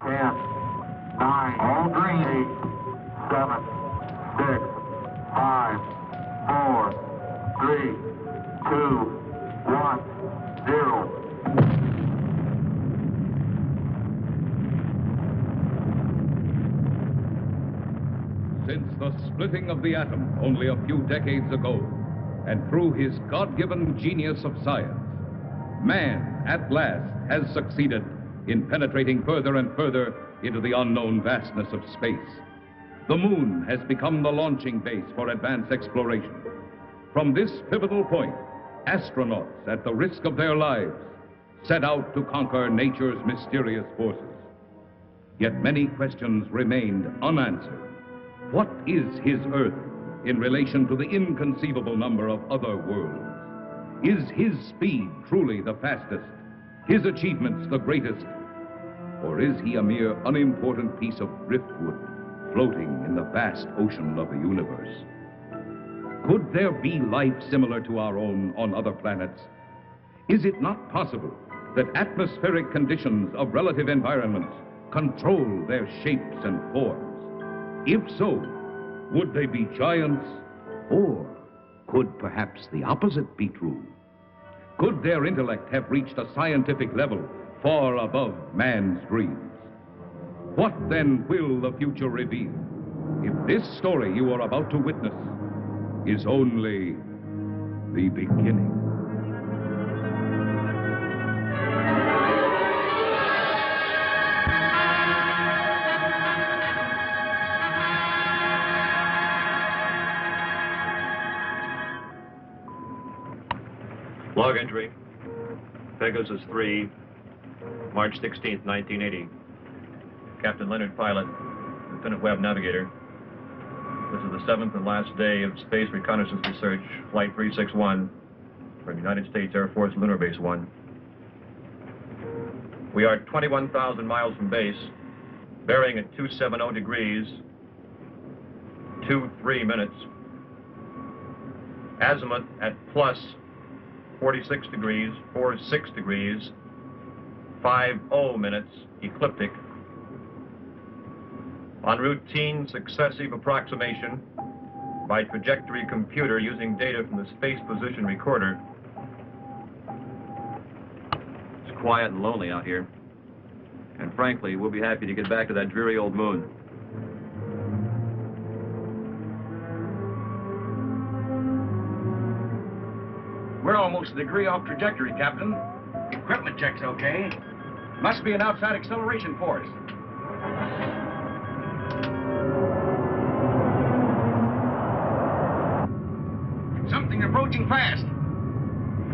10, 9, all green. 8, 7, 6, 5, 4, 3, 2, 1, 0. Since the splitting of the atom only a few decades ago, and through his God-given genius of science, man, at last, has succeeded in penetrating further and further into the unknown vastness of space. The moon has become the launching base for advanced exploration. From this pivotal point, astronauts, at the risk of their lives, set out to conquer nature's mysterious forces. Yet many questions remained unanswered. What is his Earth in relation to the inconceivable number of other worlds? Is his speed truly the fastest, his achievements the greatest? Or is he a mere unimportant piece of driftwood floating in the vast ocean of the universe? Could there be life similar to our own on other planets? Is it not possible that atmospheric conditions of relative environments control their shapes and forms? If so, would they be giants? Or could perhaps the opposite be true? Could their intellect have reached a scientific level far above man's dreams? What then will the future reveal if this story you are about to witness is only the beginning? Log entry. Pegasus 3, March 16th, 1980. Captain Leonard Pilot, Lieutenant Webb Navigator. This is the 7th and last day of Space Reconnaissance Research, Flight 361, from United States Air Force Lunar Base 1. We are 21,000 miles from base, bearing at 270 degrees, 23 minutes. Azimuth at plus 46 degrees, 46 degrees, 50 minutes, ecliptic. On routine successive approximation by trajectory computer using data from the Space Position Recorder. It's quiet and lonely out here. And frankly, we'll be happy to get back to that dreary old moon. We're almost a degree off trajectory, Captain. Equipment check's okay. Must be an outside acceleration force. Something approaching fast.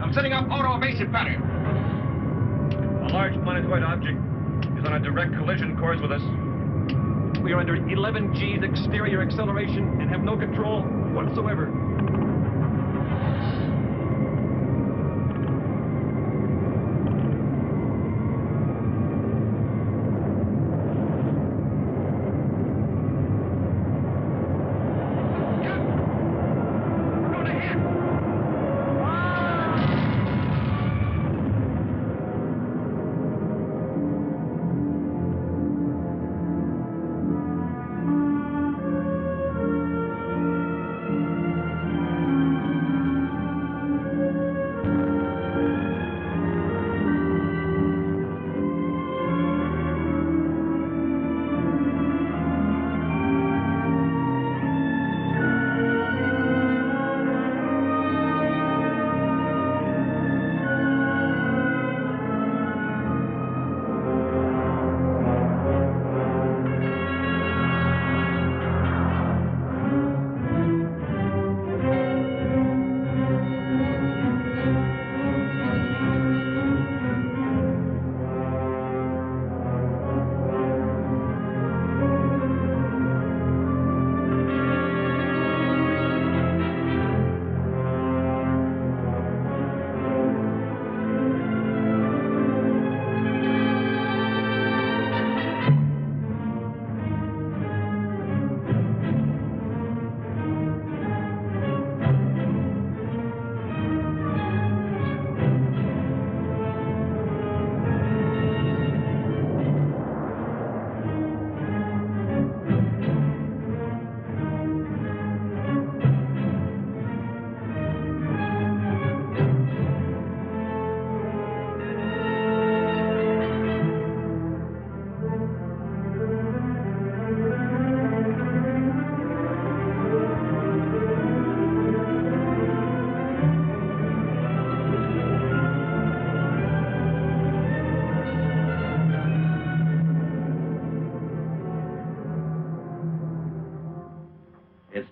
I'm setting up auto-evasive pattern. A large planetoid object is on a direct collision course with us. We are under 11 G's exterior acceleration and have no control whatsoever.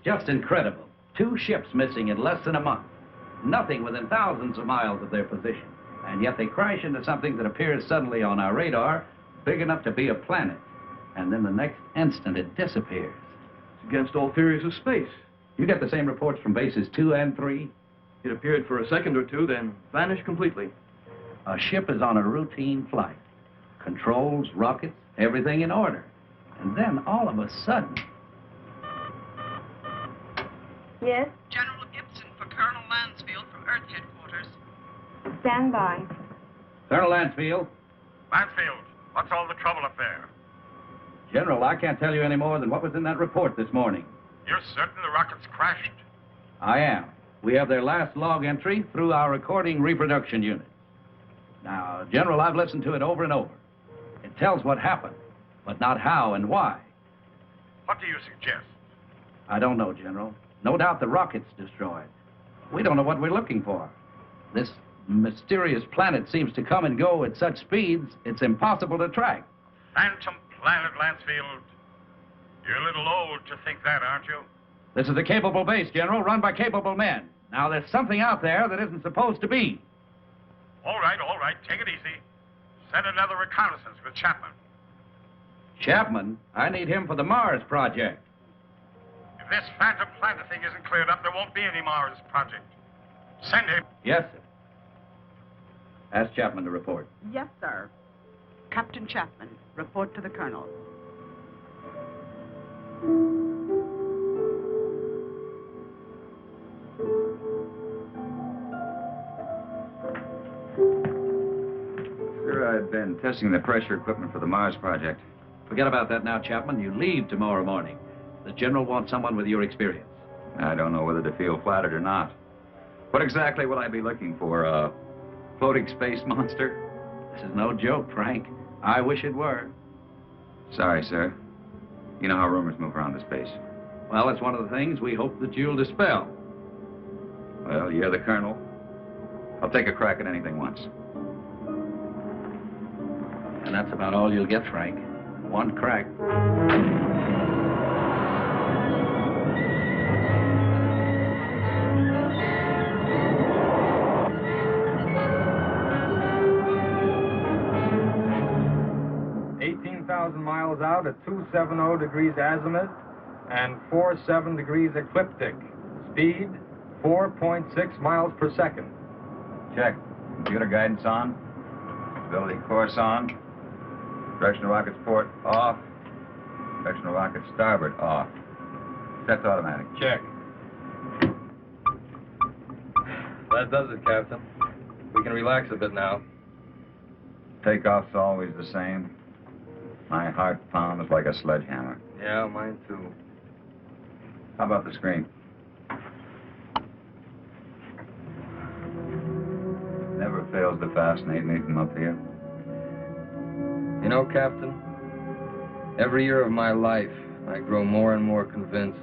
just incredible. 2 ships missing in less than a month. Nothing within thousands of miles of their position. And yet they crash into something that appears suddenly on our radar, big enough to be a planet. And then the next instant it disappears. It's against all theories of space. You get the same reports from bases 2 and 3? It appeared for a second or two, then vanished completely. A ship is on a routine flight. Controls, rockets, everything in order. And then all of a sudden... Yes? General Gibson for Colonel Lansfield from Earth Headquarters. Stand by. Colonel Lansfield. Lansfield, what's all the trouble up there? General, I can't tell you any more than what was in that report this morning. You're certain the rockets crashed? I am. We have their last log entry through our recording reproduction unit. Now, General, I've listened to it over and over. It tells what happened, but not how and why. What do you suggest? I don't know, General. No doubt the rocket's destroyed. We don't know what we're looking for. This mysterious planet seems to come and go at such speeds, it's impossible to track. Phantom planet, Lansfield. You're a little old to think that, aren't you? This is a capable base, General, run by capable men. Now, there's something out there that isn't supposed to be. All right, take it easy. Send another reconnaissance with Chapman. Chapman? I need him for the Mars project. If this Phantom planet thing isn't cleared up, there won't be any Mars project. Send him. Yes, sir. Ask Chapman to report. Yes, sir. Captain Chapman, report to the Colonel. Sir, I've been testing the pressure equipment for the Mars project. Forget about that now, Chapman. You leave tomorrow morning. The General wants someone with your experience. I don't know whether to feel flattered or not. What exactly will I be looking for? A floating space monster? This is no joke, Frank. I wish it were. Sorry, sir. You know how rumors move around the space. Well, it's one of the things we hope that you'll dispel. Well, you're the Colonel. I'll take a crack at anything once. And that's about all you'll get, Frank. One crack. 18,000 miles out at 270 degrees azimuth and 47 degrees ecliptic. Speed, 4.6 miles per second. Check. Computer guidance on. Stability course on. Direction of rocket's port off. Direction of rocket starboard off. Set to automatic. Check. That does it, Captain. We can relax a bit now. Takeoff's always the same. My heart pounds like a sledgehammer. Yeah, mine too. How about the screen? Never fails to fascinate me from up here. You know, Captain, every year of my life, I grow more and more convinced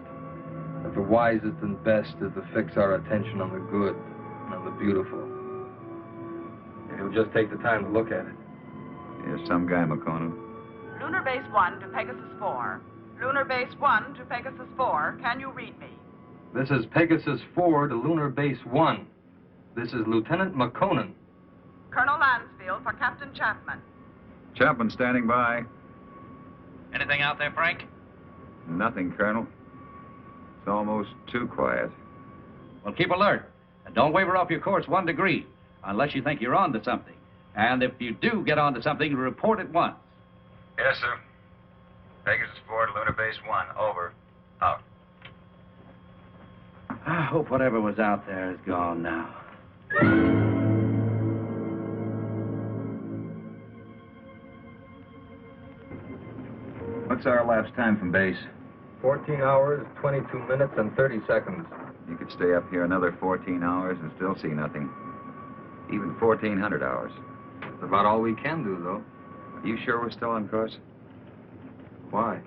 that the wisest and best is to fix our attention on the good and on the beautiful. If you'll just take the time to look at it. You're some guy, McCona. Lunar Base 1 to Pegasus 4. Lunar Base 1 to Pegasus 4. Can you read me? This is Pegasus 4 to Lunar Base 1. This is Lieutenant McConan. Colonel Lansfield for Captain Chapman. Chapman standing by. Anything out there, Frank? Nothing, Colonel. It's almost too quiet. Well, keep alert. And don't waver off your course 1 degree, unless you think you're on to something. And if you do get onto something, report at once. Yes, sir. Pegasus 4 to Lunar Base 1. Over. Out. I hope whatever was out there is gone now. What's our elapsed time from base? 14 hours, 22 minutes, and 30 seconds. You could stay up here another 14 hours and still see nothing. Even 1,400 hours. That's about all we can do, though. Are you sure we're still on course? Why?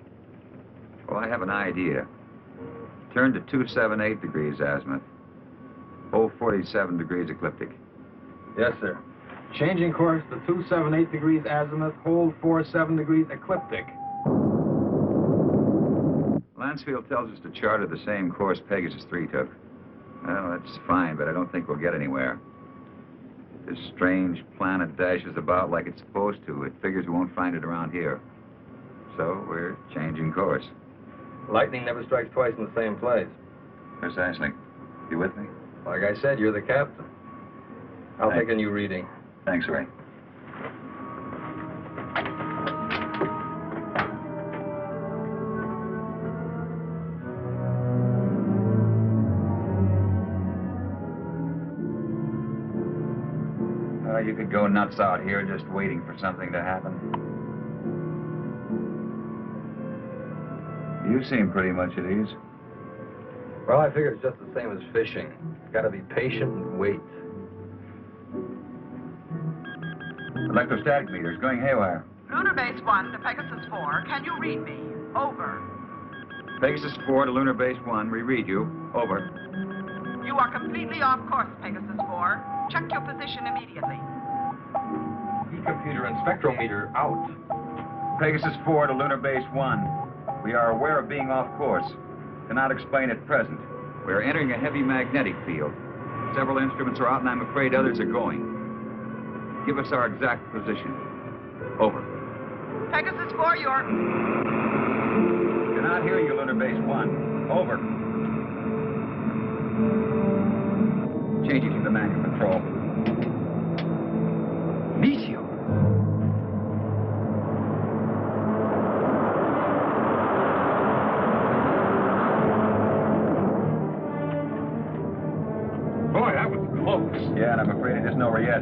Well, I have an idea. Turn to 278 degrees azimuth. Hold 47 degrees ecliptic. Yes, sir. Changing course to 278 degrees azimuth, hold 47 degrees ecliptic. Mansfield tells us to charter the same course Pegasus 3 took. Well, that's fine, but I don't think we'll get anywhere. This strange planet dashes about like it's supposed to. It figures we won't find it around here. So we're changing course. Lightning never strikes twice in the same place. Precisely. You with me? Like I said, you're the captain. I'll take a new reading. Thanks, Ray. You could go nuts out here just waiting for something to happen. You seem pretty much at ease. Well, I figure it's just the same as fishing. Gotta be patient and wait. Electrostatic meters going haywire. Lunar Base 1 to Pegasus 4. Can you read me? Over. Pegasus 4 to Lunar Base 1. We read you. Over. You are completely off course, Pegasus 4. Check your position immediately. E-computer and spectrometer out. Pegasus 4 to Lunar Base 1. We are aware of being off course. Cannot explain at present. We are entering a heavy magnetic field. Several instruments are out, and I'm afraid others are going. Give us our exact position. Over. Pegasus 4, you're... Cannot hear you, Lunar Base 1. Over. Changing to the manual control. Meteor. Boy, that was close. Yeah, and I'm afraid it isn't over yet.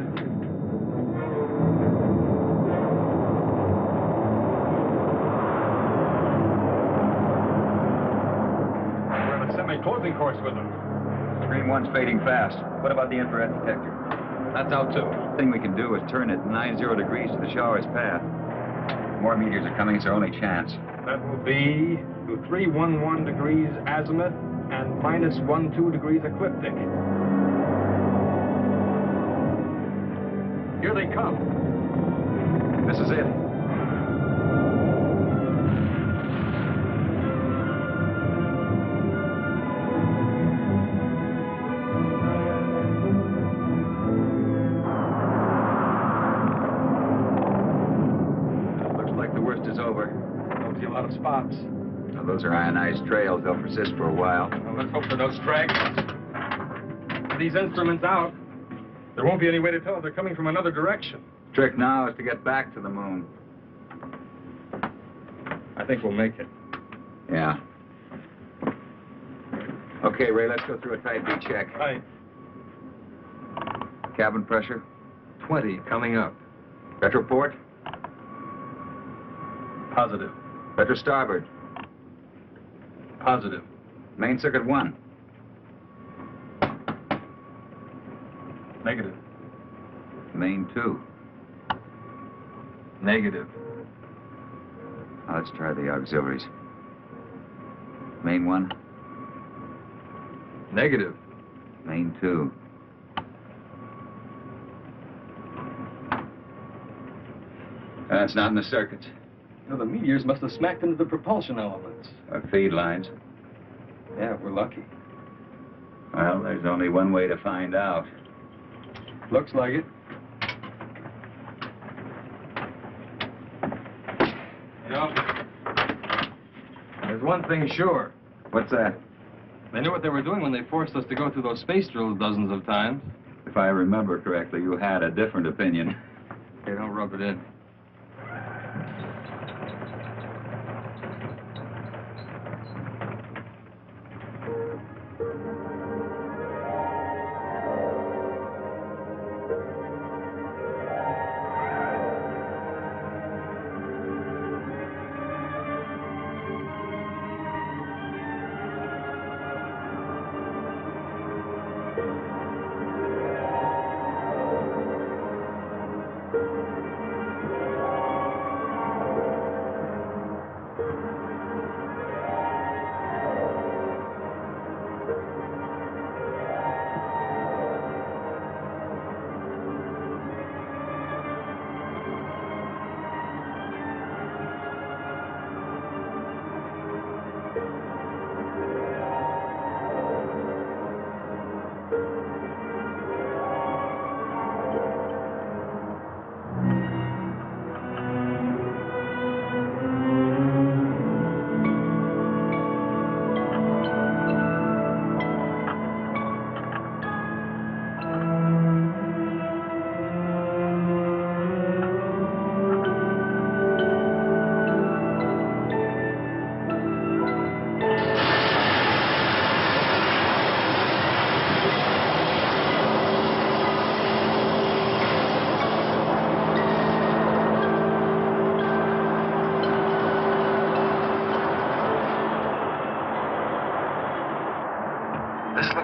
We're on a semi-closing course with them. Screen 1's fading fast. What about the infrared detector? That's out, too. The thing we can do is turn it 90 degrees to the shower's path. More meteors are coming. It's our only chance. That will be to 311 degrees azimuth and minus 12 degrees ecliptic. Here they come. This is it. Looks like the worst is over. Don't see a lot of spots. Now, those are ionized trails. They'll persist for a while. Well, let's hope for no stragglers. With these instruments out, there won't be any way to tell if they're coming from another direction. Trick now is to get back to the moon. I think we'll make it. Yeah. Okay, Ray, let's go through a type B check. Right. Cabin pressure. 20 coming up. Retroport. Positive. Retro starboard. Positive. Main circuit 1. Negative. Main 2. Negative. Now let's try the auxiliaries. Main 1. Negative. Main 2. That's not in the circuits. No, the meteors must have smacked into the propulsion elements. Or feed lines. Yeah, if we're lucky. Well, there's only one way to find out. Looks like it. You know, there's one thing sure. What's that? They knew what they were doing when they forced us to go through those space drills dozens of times. If I remember correctly, you had a different opinion. Hey, don't rub it in.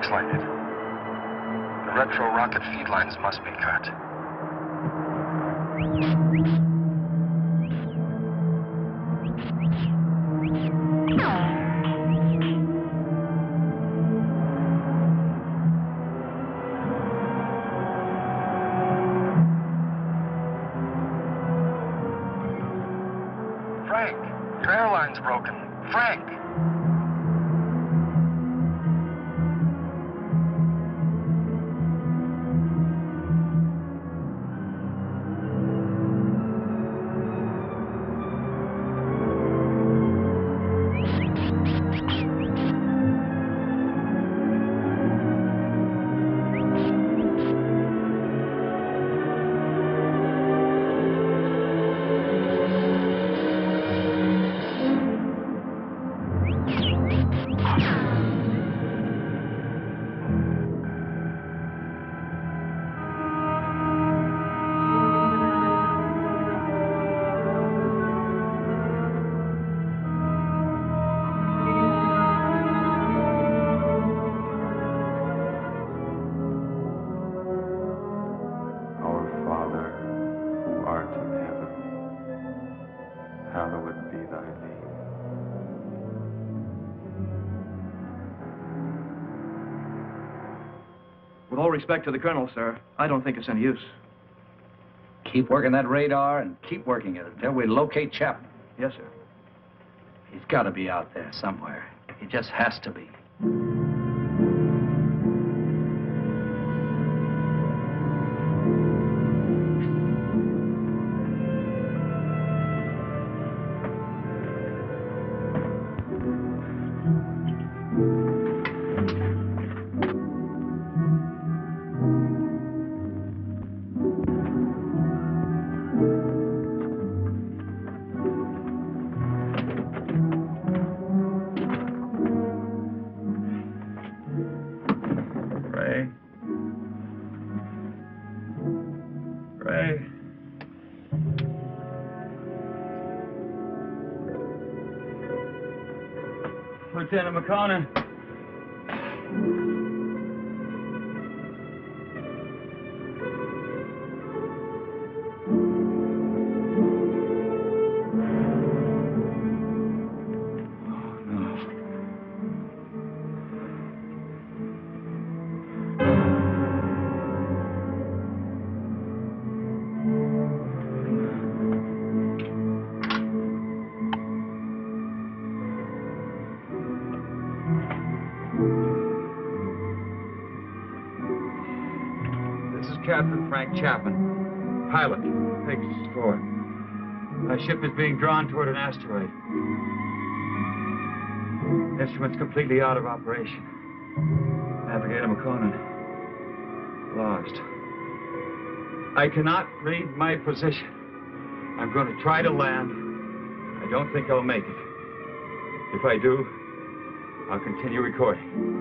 looks like it. The retro rocket feed lines must be cut. Frank, your airline's broken. Frank! Hallowed be thy name. With all respect to the Colonel, sir, I don't think it's any use. Keep working that radar and keep working it until we locate Chapman. Yes, sir. He's got to be out there somewhere. He just has to be. Lieutenant McConnell. Captain Frank Chapman, pilot, Pegasus 4. My ship is being drawn toward an asteroid. Instruments completely out of operation. Navigator McConan, lost. I cannot read my position. I'm going to try to land. I don't think I'll make it. If I do, I'll continue recording.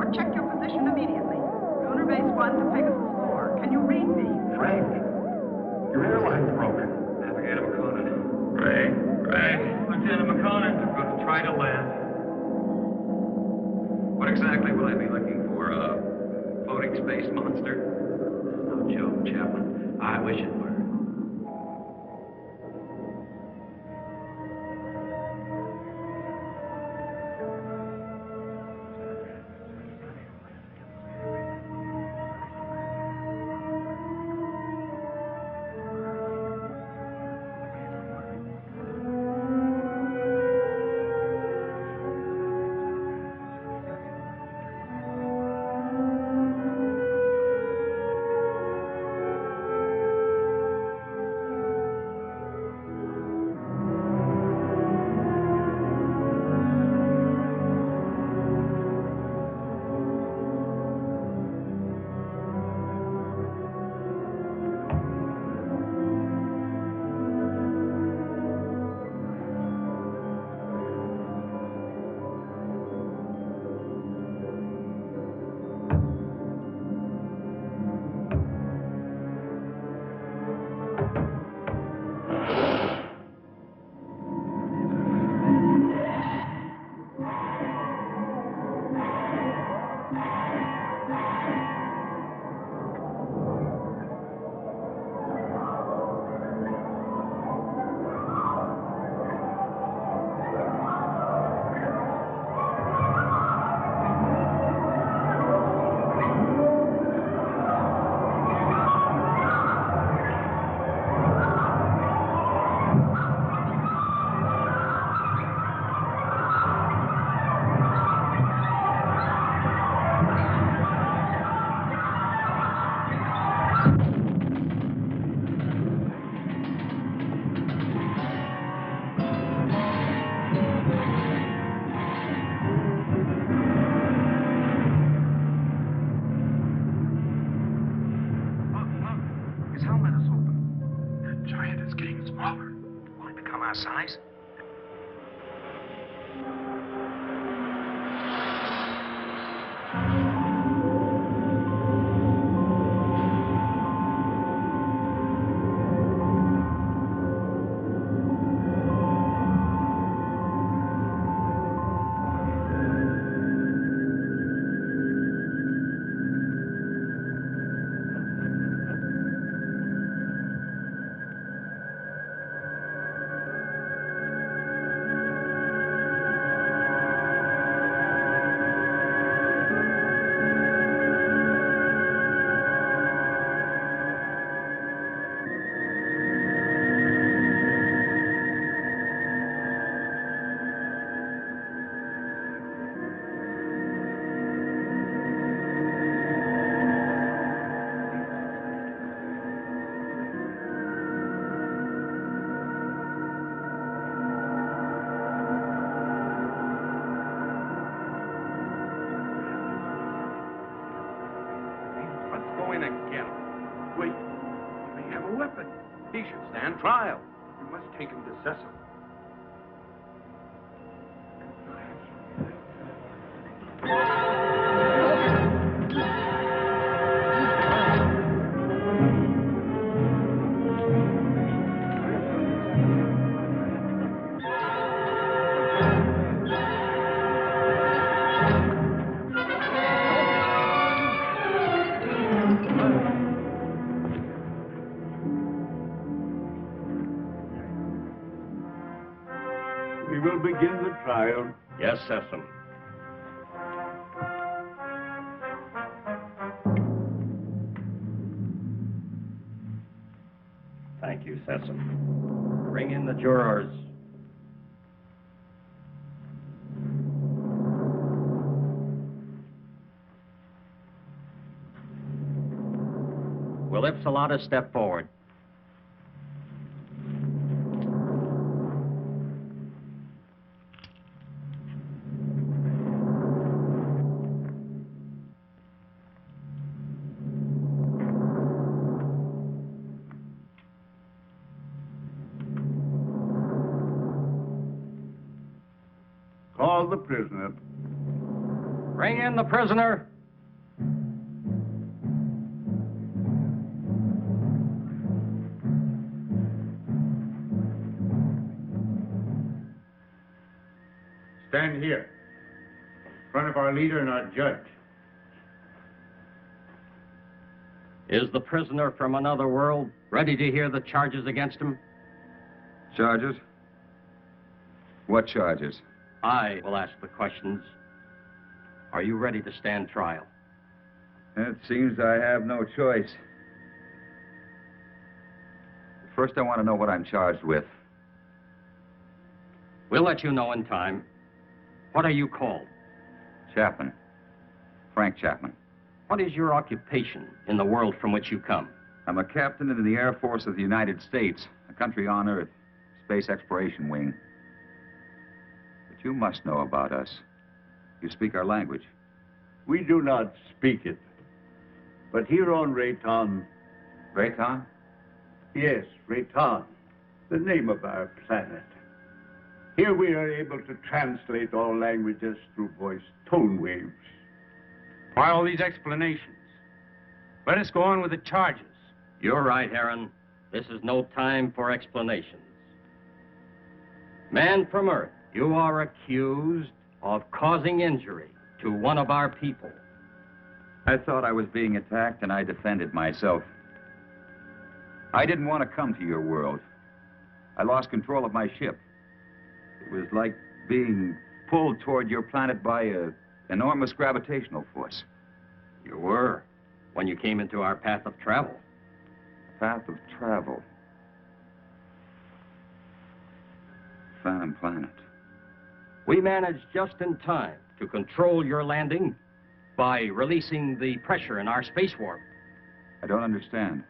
4, check your position immediately. Lunar Base 1 to Pegasus 4. Can you read me? Frank, your airline's broken. Navigator McConan. Ray. Lieutenant McConan. I'm going to try to land. What exactly will I be looking for? A floating space monster? No joke, Chaplain. I wish it were. Size? He should stand trial. We must take him to Cecil. We will begin the trial. Yes, Cecil. Thank you, Cecil. Bring in the jurors. Will Ypsilanti step forward? Call the prisoner. Bring in the prisoner. Stand here, in front of our leader and our judge. Is the prisoner from another world ready to hear the charges against him? Charges? What charges? I will ask the questions. Are you ready to stand trial? It seems I have no choice. First, I want to know what I'm charged with. We'll let you know in time. What are you called? Chapman. Frank Chapman. What is your occupation in the world from which you come? I'm a captain in the Air Force of the United States, a country on Earth, Space Exploration Wing. But you must know about us. You speak our language. We do not speak it. But here on Rayton... Rayton? Yes, Rayton, the name of our planet. Here we are able to translate all languages through voice tone waves. Why all these explanations? Let us go on with the charges. You're right, Heron. This is no time for explanations. Man from Earth, you are accused of causing injury to one of our people. I thought I was being attacked, and I defended myself. I didn't want to come to your world. I lost control of my ship. It was like being pulled toward your planet by an enormous gravitational force. You were, when you came into our path of travel. Path of travel. Phantom Planet. We managed just in time to control your landing by releasing the pressure in our space warp. I don't understand.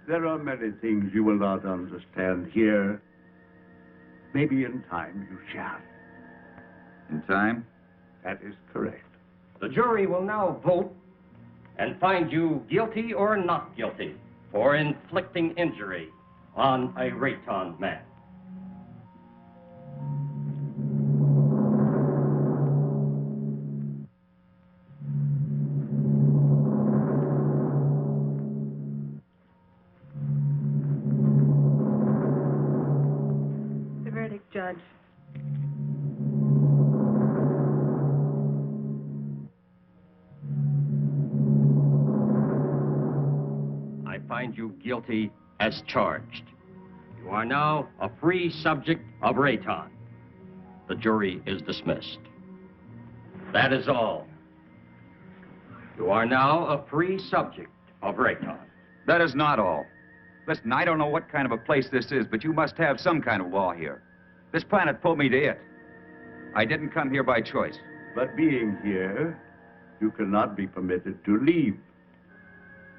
There are many things you will not understand here. Maybe in time you shall. In time? That is correct. The jury will now vote and find you guilty or not guilty for inflicting injury on a Rayton man. The verdict, Judge. I find you guilty as charged. You are now a free subject of Rayton. The jury is dismissed. That is all. You are now a free subject of Rayton. That is not all. Listen, I don't know what kind of a place this is, but you must have some kind of law here. This planet pulled me to it. I didn't come here by choice. But being here, you cannot be permitted to leave.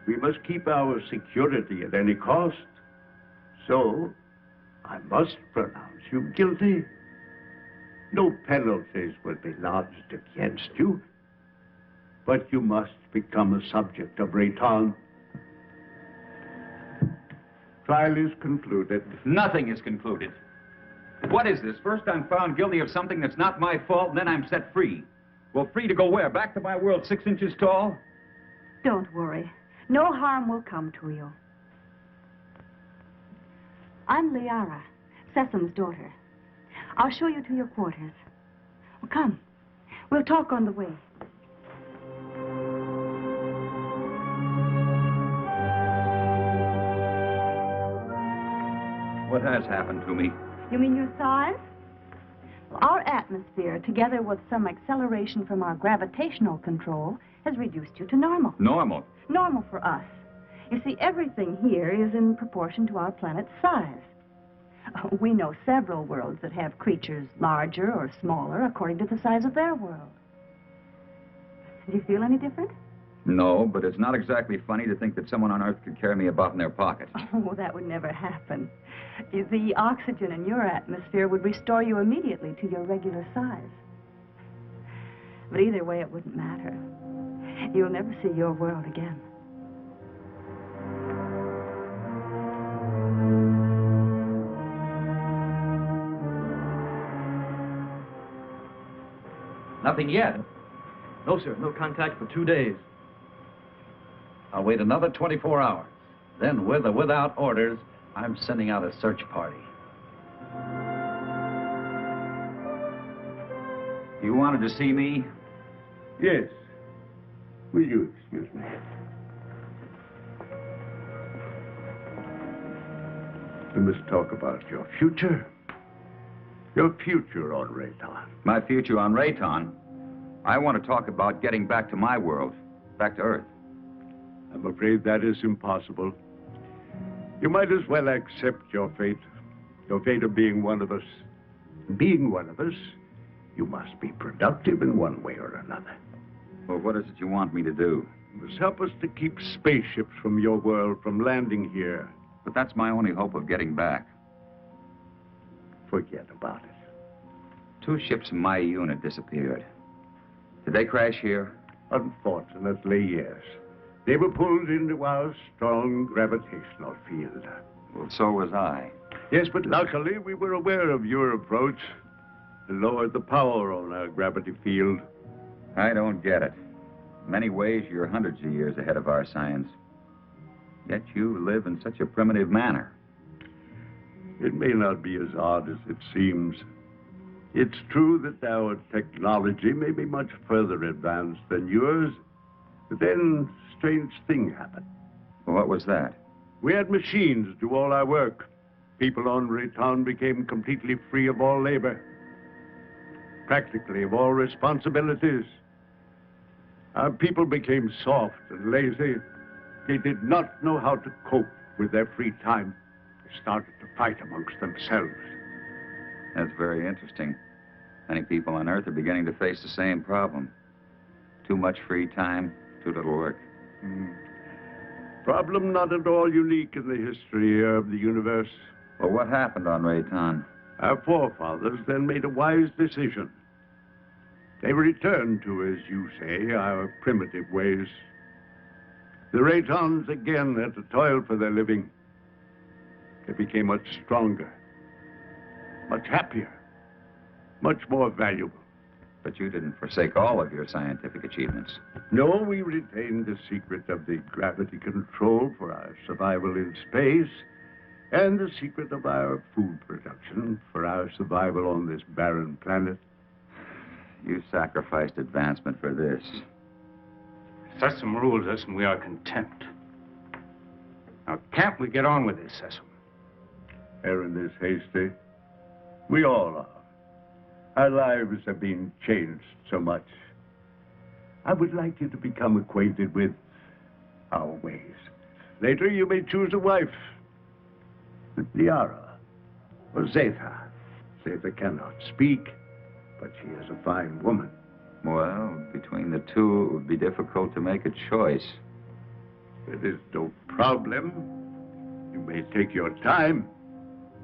We must keep our security at any cost. So, I must pronounce you guilty. No penalties will be lodged against you. But you must become a subject of Rayton. Trial is concluded. Nothing is concluded. What is this? First I'm found guilty of something that's not my fault, and then I'm set free. Well, free to go where? Back to my world 6 inches tall? Don't worry. No harm will come to you. I'm Liara, Sesam's daughter. I'll show you to your quarters. Well, come. We'll talk on the way. What has happened to me? You mean your size? Well, our atmosphere, together with some acceleration from our gravitational control, has reduced you to normal. Normal? Normal for us. You see, everything here is in proportion to our planet's size. We know several worlds that have creatures larger or smaller according to the size of their world. Do you feel any different? No, but it's not exactly funny to think that someone on Earth could carry me about in their pocket. Oh, that would never happen. The oxygen in your atmosphere would restore you immediately to your regular size. But either way, it wouldn't matter. You'll never see your world again. Nothing yet. No, sir. No contact for 2 days. I'll wait another 24 hours. Then, with or without orders, I'm sending out a search party. You wanted to see me? Yes. Will you excuse me? We must talk about your future. Your future on Rayton. My future on Rayton? I want to talk about getting back to my world, back to Earth. I'm afraid that is impossible. You might as well accept your fate of being one of us. Being one of us, you must be productive in one way or another. Well, what is it you want me to do? You must help us to keep spaceships from your world from landing here. But that's my only hope of getting back. Forget about it. 2 ships in my unit disappeared. Did they crash here? Unfortunately, yes. They were pulled into our strong gravitational field. Well, so was I. Yes, but luckily we were aware of your approach and lowered the power on our gravity field. I don't get it. In many ways, you're hundreds of years ahead of our science. Yet you live in such a primitive manner. It may not be as odd as it seems. It's true that our technology may be much further advanced than yours, but then a strange thing happened. Well, what was that? We had machines do all our work. People on Rayton became completely free of all labor, practically of all responsibilities. Our people became soft and lazy. They did not know how to cope with their free time. They started to fight amongst themselves. That's very interesting. Many people on Earth are beginning to face the same problem. Too much free time, too little work. Problem not at all unique in the history of the universe. Well, what happened on Rayton? Our forefathers then made a wise decision. They returned to, as you say, our primitive ways. The Raytons again had to toil for their living. They became much stronger, much happier, much more valuable. But you didn't forsake all of your scientific achievements. No, we retained the secret of the gravity control for our survival in space, and the secret of our food production for our survival on this barren planet. You sacrificed advancement for this. Sessom rules us, and we are content. Now, can't we get on with this, Sessom? Aaron is hasty. We all are. Our lives have been changed so much. I would like you to become acquainted with our ways. Later, you may choose a wife. With Liara or Zetha. Zetha cannot speak, but she is a fine woman. Well, between the two, it would be difficult to make a choice. It is no problem. You may take your time,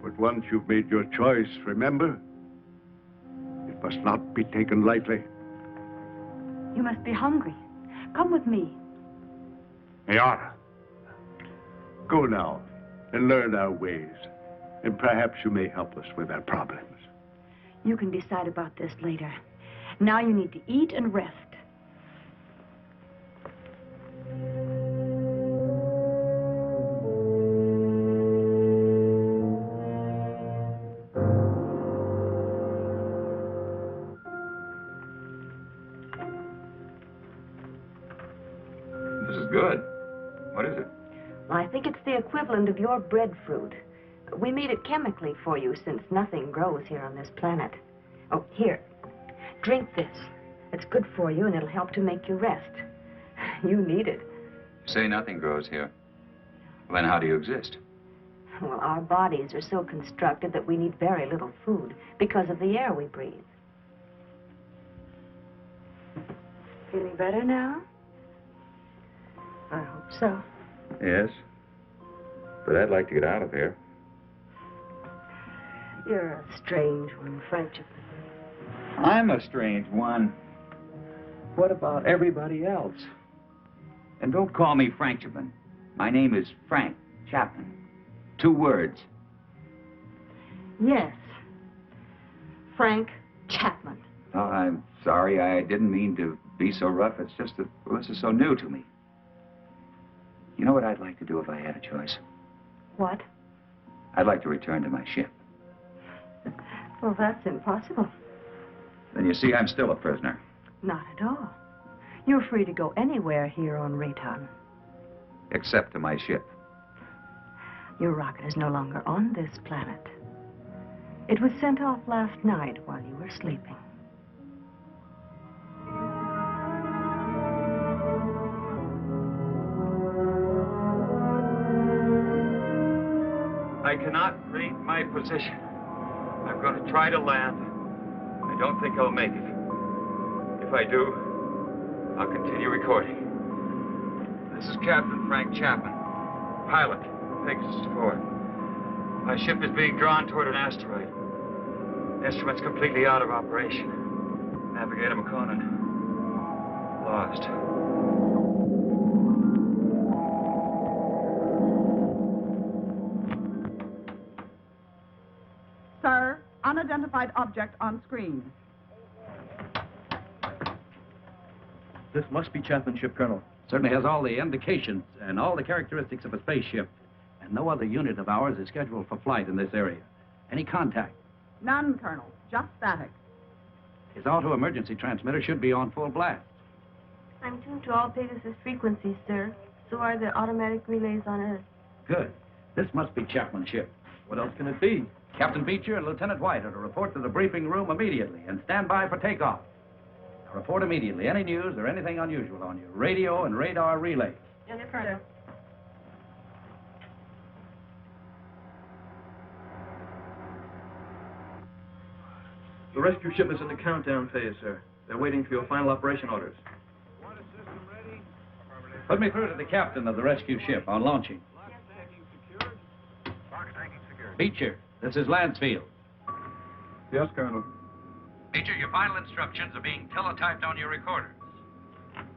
but once you've made your choice, remember, it must not be taken lightly. You must be hungry. Come with me. Liara, go now and learn our ways, and perhaps you may help us with our problems. You can decide about this later. Now you need to eat and rest. This is good. What is it? Well, I think it's the equivalent of your breadfruit. We made it chemically for you since nothing grows here on this planet. Oh, here. Drink this. It's good for you and it'll help to make you rest. You need it. You say nothing grows here. Well, then how do you exist? Well, our bodies are so constructed that we need very little food because of the air we breathe. Feeling better now? I hope so. Yes. But I'd like to get out of here. You're a strange one, Frenchman. I'm a strange one. What about everybody else? And don't call me Frenchman. My name is Frank Chapman. 2 words. Yes. Frank Chapman. Oh, I'm sorry. I didn't mean to be so rough. It's just that, well, this is so new to me. You know what I'd like to do if I had a choice? What? I'd like to return to my ship. Well, that's impossible. Then you see, I'm still a prisoner. Not at all. You're free to go anywhere here on Rayton. Except to my ship. Your rocket is no longer on this planet. It was sent off last night while you were sleeping. I cannot read my position. I'm going to try to land. I don't think I'll make it. If I do, I'll continue recording. This is Captain Frank Chapman, pilot, Pegasus 4. My ship is being drawn toward an asteroid. Instruments completely out of operation. Navigator McConan, lost. Sir, unidentified object on screen. This must be Chapman's ship, Colonel. Certainly has all the indications and all the characteristics of a spaceship. And no other unit of ours is scheduled for flight in this area. Any contact? None, Colonel. Just static. His auto-emergency transmitter should be on full blast. I'm tuned to all Pegasus frequencies, sir. So are the automatic relays on Earth. Good. This must be Chapman's ship. What else can it be? Captain Beecher and Lieutenant White are to report to the briefing room immediately and stand by for takeoff. Now report immediately any news or anything unusual on your radio and radar relays. Yes, sir. The rescue ship is in the countdown phase, sir. They're waiting for your final operation orders. Put me through to the captain of the rescue ship on launching. Beecher, this is Lansfield. Yes, Colonel. Beecher, your final instructions are being teletyped on your recorders.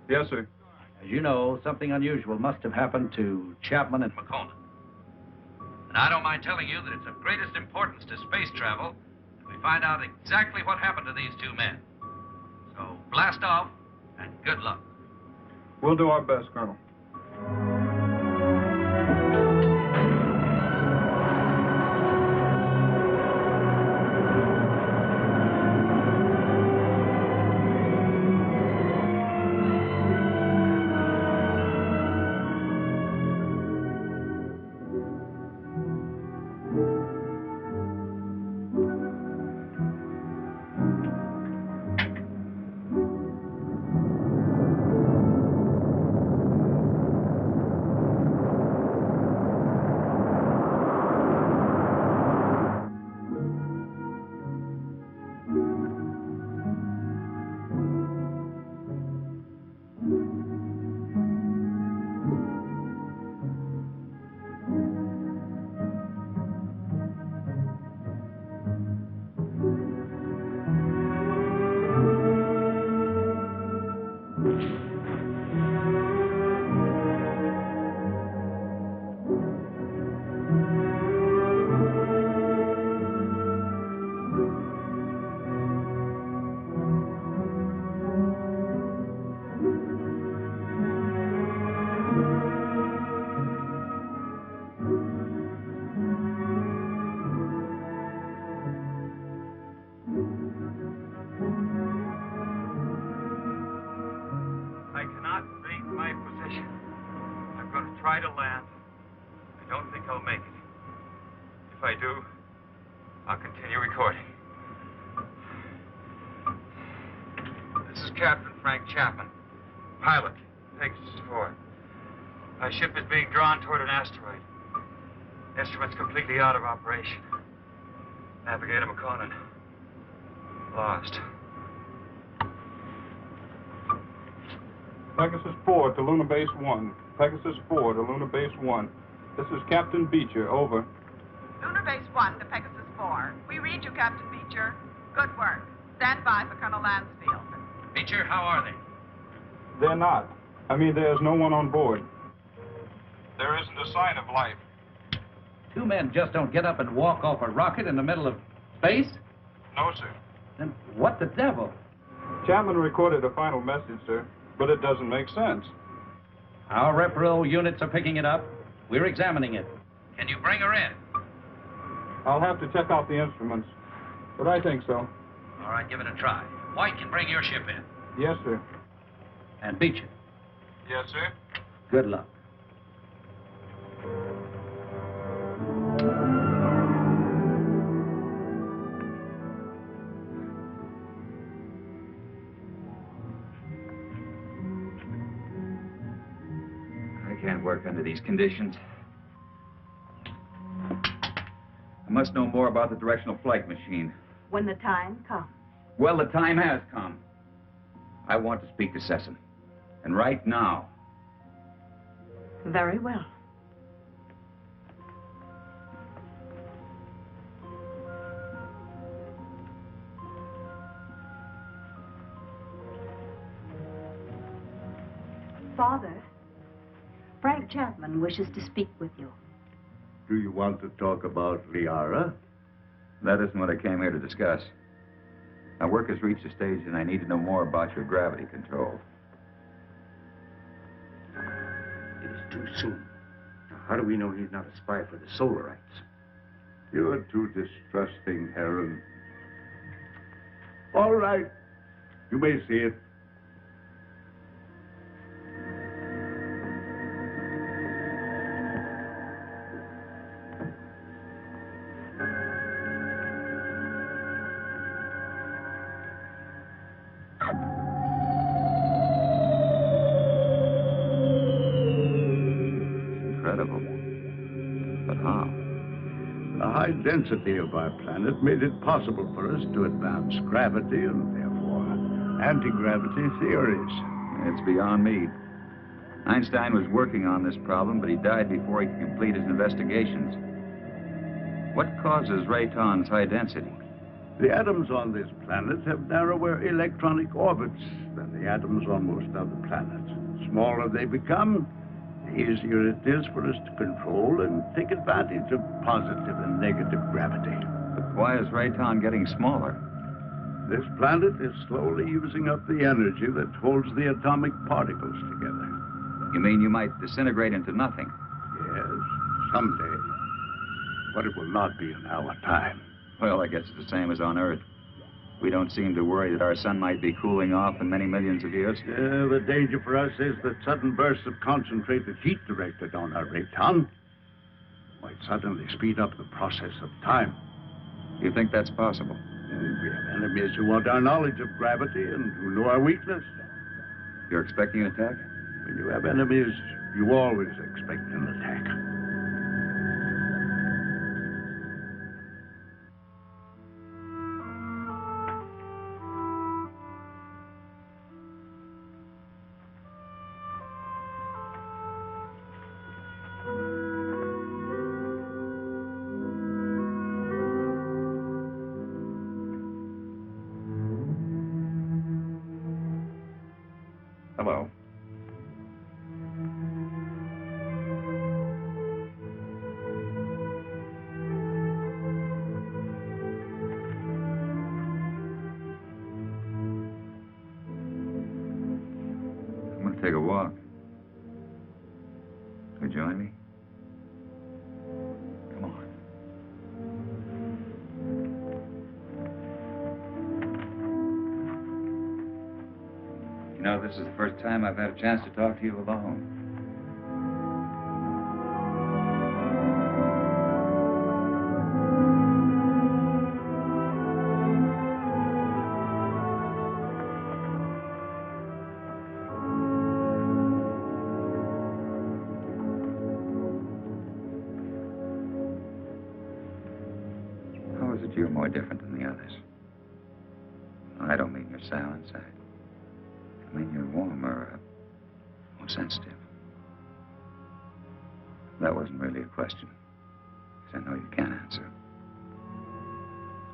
Yes, sir. As you know, something unusual must have happened to Chapman and McConan. And I don't mind telling you that it's of greatest importance to space travel that we find out exactly what happened to these two men. So blast off, and good luck. We'll do our best, Colonel. Try to land. I don't think I'll make it. If I do, I'll continue recording. This is Captain Frank Chapman, pilot, Pegasus 4. My ship is being drawn toward an asteroid. Instruments completely out of operation. Navigator McConan, lost. Pegasus 4 to Lunar Base 1. Pegasus 4 to Lunar Base 1. This is Captain Beecher, over. Lunar Base 1 to Pegasus 4. We read you, Captain Beecher. Good work. Stand by for Colonel Lansfield. Beecher, how are they? They're not. I mean, there's no one on board. There isn't a sign of life. Two men just don't get up and walk off a rocket in the middle of space? No, sir. Then what the devil? Chapman recorded a final message, sir, but it doesn't make sense. Our repro units are picking it up. We're examining it. Can you bring her in? I'll have to check out the instruments, but I think so. All right, give it a try. White can bring your ship in. Yes, sir. And Beecher. Yes, sir. Good luck. I can't work under these conditions. I must know more about the directional flight machine. When the time comes. Well, the time has come. I want to speak to Sesson. And right now. Very well. Father, Frank Chapman wishes to speak with you. Do you want to talk about Liara? That isn't what I came here to discuss. My work has reached a stage and I need to know more about your gravity control. It is too soon. Now, how do we know he's not a spy for the Solarites? You are too distrusting, Heron. All right. You may see it. The density of our planet made it possible for us to advance gravity and therefore anti-gravity theories. It's beyond me. Einstein was working on this problem, but he died before he could complete his investigations. What causes Rayton's high density? The atoms on this planet have narrower electronic orbits than the atoms on most other planets. The smaller they become, the easier it is for us to control and take advantage of positive and negative gravity. But why is Rayton getting smaller? This planet is slowly using up the energy that holds the atomic particles together. You mean you might disintegrate into nothing? Yes, someday. But it will not be in our time. Well, I guess it's the same as on Earth. We don't seem to worry that our sun might be cooling off in many millions of years. The danger for us is that sudden bursts of concentrated heat directed on our Rayton might suddenly speed up the process of time. You think that's possible? We have enemies who want our knowledge of gravity and who know our weakness. You're expecting an attack? When you have enemies, you always expect an attack. Hello. I'm going to take a walk. Will you join me? Come on. You know, this is the first time I've had a chance to talk to you alone. How is it you're more different than the others? I don't mean you're sour inside. I mean, you're warmer, more sensitive. That wasn't really a question, because I know you can't answer.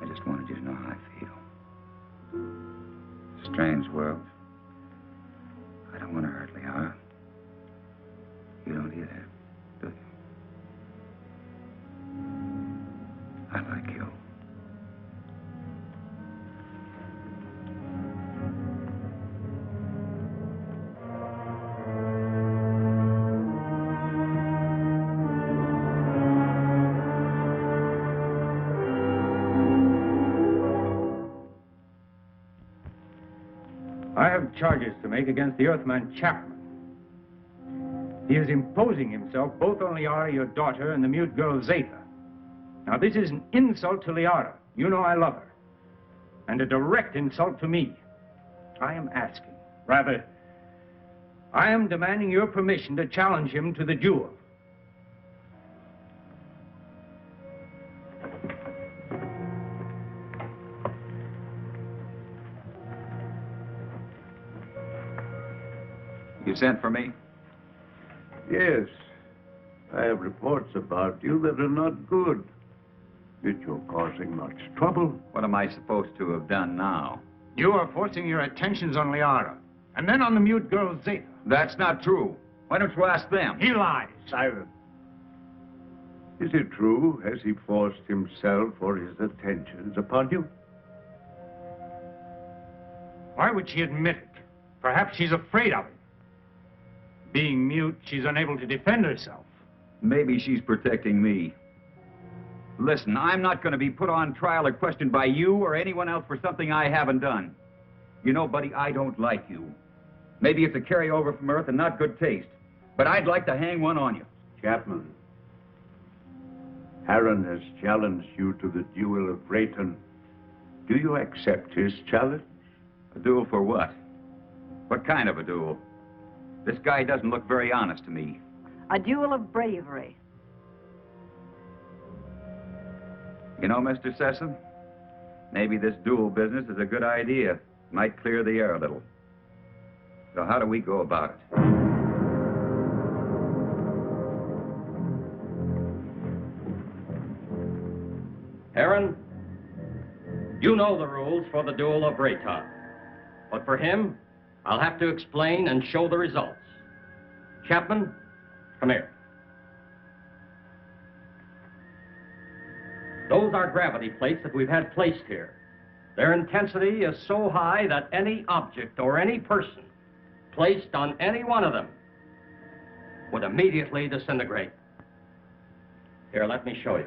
I just wanted you to know how I feel. It's a strange world. I don't want to hurt Liara. You don't either, do you? I like you. charges to make against the Earthman Chapman. He is imposing himself both on Liara, your daughter, and the mute girl Zeta. Now, this is an insult to Liara. You know I love her. And a direct insult to me. I am asking, rather, I am demanding your permission to challenge him to the duel. You sent for me? Yes. I have reports about you that are not good. That you're causing much trouble. What am I supposed to have done now? You are forcing your attentions on Liara, and then on the mute girl Zeta. That's not true. Why don't you ask them? He lies. Silence. Is it true? Has he forced himself or his attentions upon you? Why would she admit it? Perhaps she's afraid of him. Being mute, she's unable to defend herself. Maybe she's protecting me. Listen, I'm not going to be put on trial or questioned by you or anyone else for something I haven't done. You know, buddy, I don't like you. Maybe it's a carryover from Earth and not good taste, but I'd like to hang one on you. Chapman, Harron has challenged you to the duel of Rayton. Do you accept his challenge? A duel for what? What kind of a duel? This guy doesn't look very honest to me. A duel of bravery. You know, Mr. Sessom, maybe this duel business is a good idea. Might clear the air a little. So how do we go about it? Harron, you know the rules for the duel of Rayton. But for him, I'll have to explain and show the results. Chapman, come here. Those are gravity plates that we've had placed here. Their intensity is so high that any object or any person placed on any one of them would immediately disintegrate. Here, let me show you.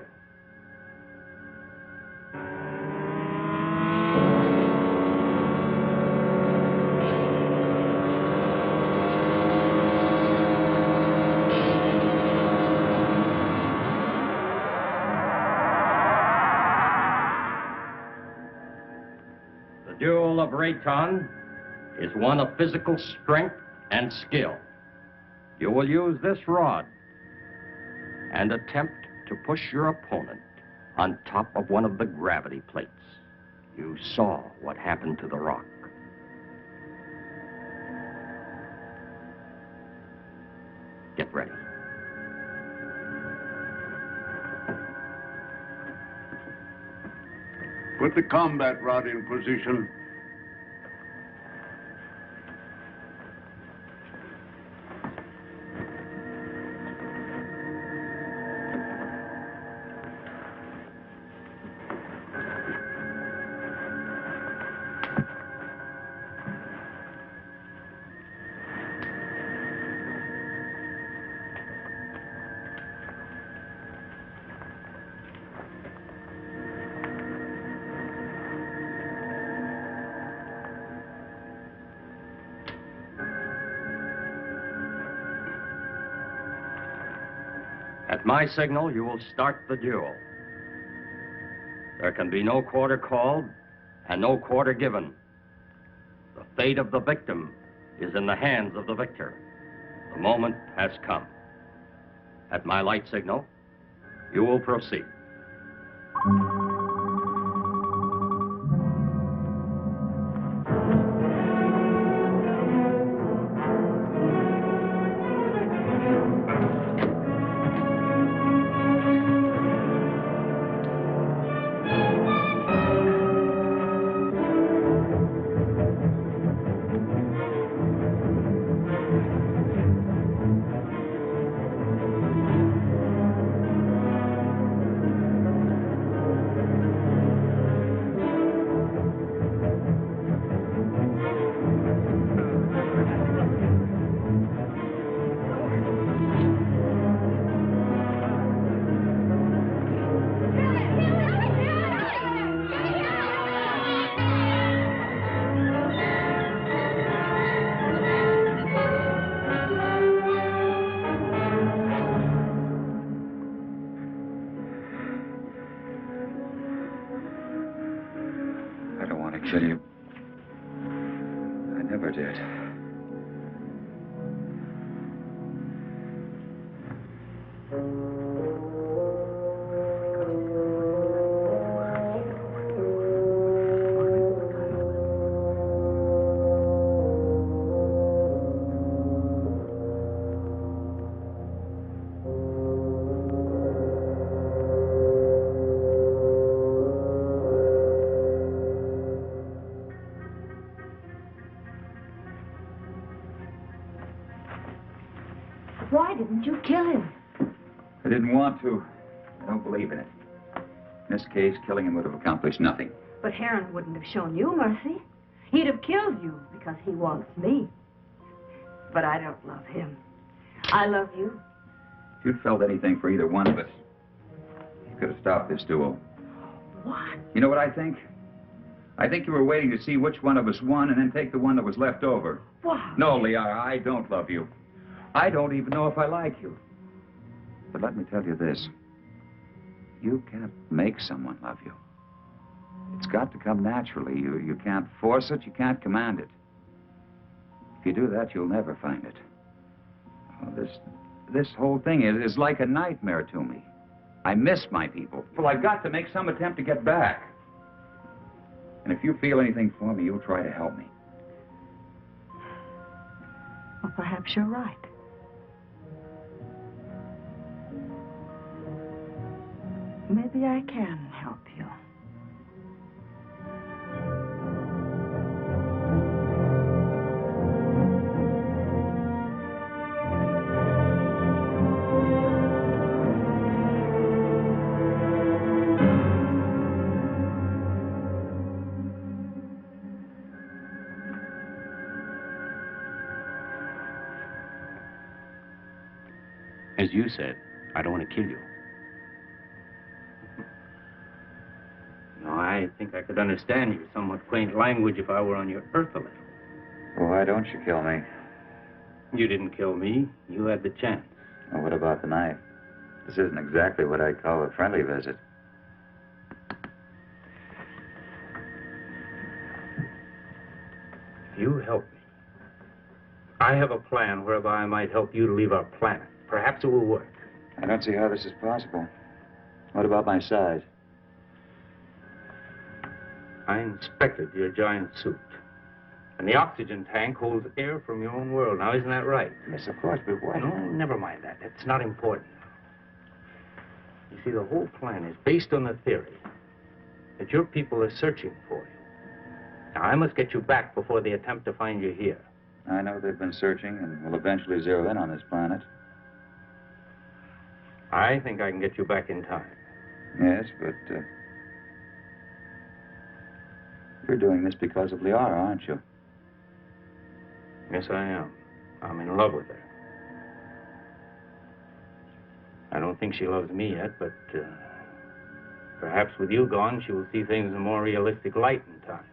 The duel of Rayton is one of physical strength and skill. You will use this rod and attempt to push your opponent on top of one of the gravity plates. You saw what happened to the rock. Get ready. Put the combat rod in position. At my signal, you will start the duel. There can be no quarter called and no quarter given. The fate of the victim is in the hands of the victor. The moment has come. At my light signal, you will proceed. kill you. I never did. Why didn't you kill him? I didn't want to. I don't believe in it. In this case, killing him would have accomplished nothing. But Heron wouldn't have shown you mercy. He'd have killed you because he wants me. But I don't love him. I love you. If you'd felt anything for either one of us, you could have stopped this duel. What? You know what I think? I think you were waiting to see which one of us won and then take the one that was left over. Wow. No, Liara, I don't love you. I don't even know if I like you. But let me tell you this. You can't make someone love you. It's got to come naturally. You can't force it. You can't command it. If you do that, you'll never find it. Oh, this whole thing is like a nightmare to me. I miss my people. Well, I've got to make some attempt to get back. And if you feel anything for me, you'll try to help me. Well, perhaps you're right. Maybe I can help you. As you said, I don't want to kill you. No, I think I could understand your somewhat quaint language if I were on your Earth a little. Well, why don't you kill me? You didn't kill me. You had the chance. Well, what about the knife? This isn't exactly what I'd call a friendly visit. If you help me, I have a plan whereby I might help you to leave our planet. Perhaps it will work. I don't see how this is possible. What about my size? I inspected your giant suit. And the oxygen tank holds air from your own world. Now, isn't that right? Yes, of course, but why? No, never mind that. It's not important. You see, the whole plan is based on the theory that your people are searching for you. Now, I must get you back before they attempt to find you here. I know they've been searching and will eventually zero in on this planet. I think I can get you back in time. Yes, but you're doing this because of Liara, aren't you? Yes, I am. I'm in love with her. I don't think she loves me yet, but perhaps with you gone, she will see things in a more realistic light in time.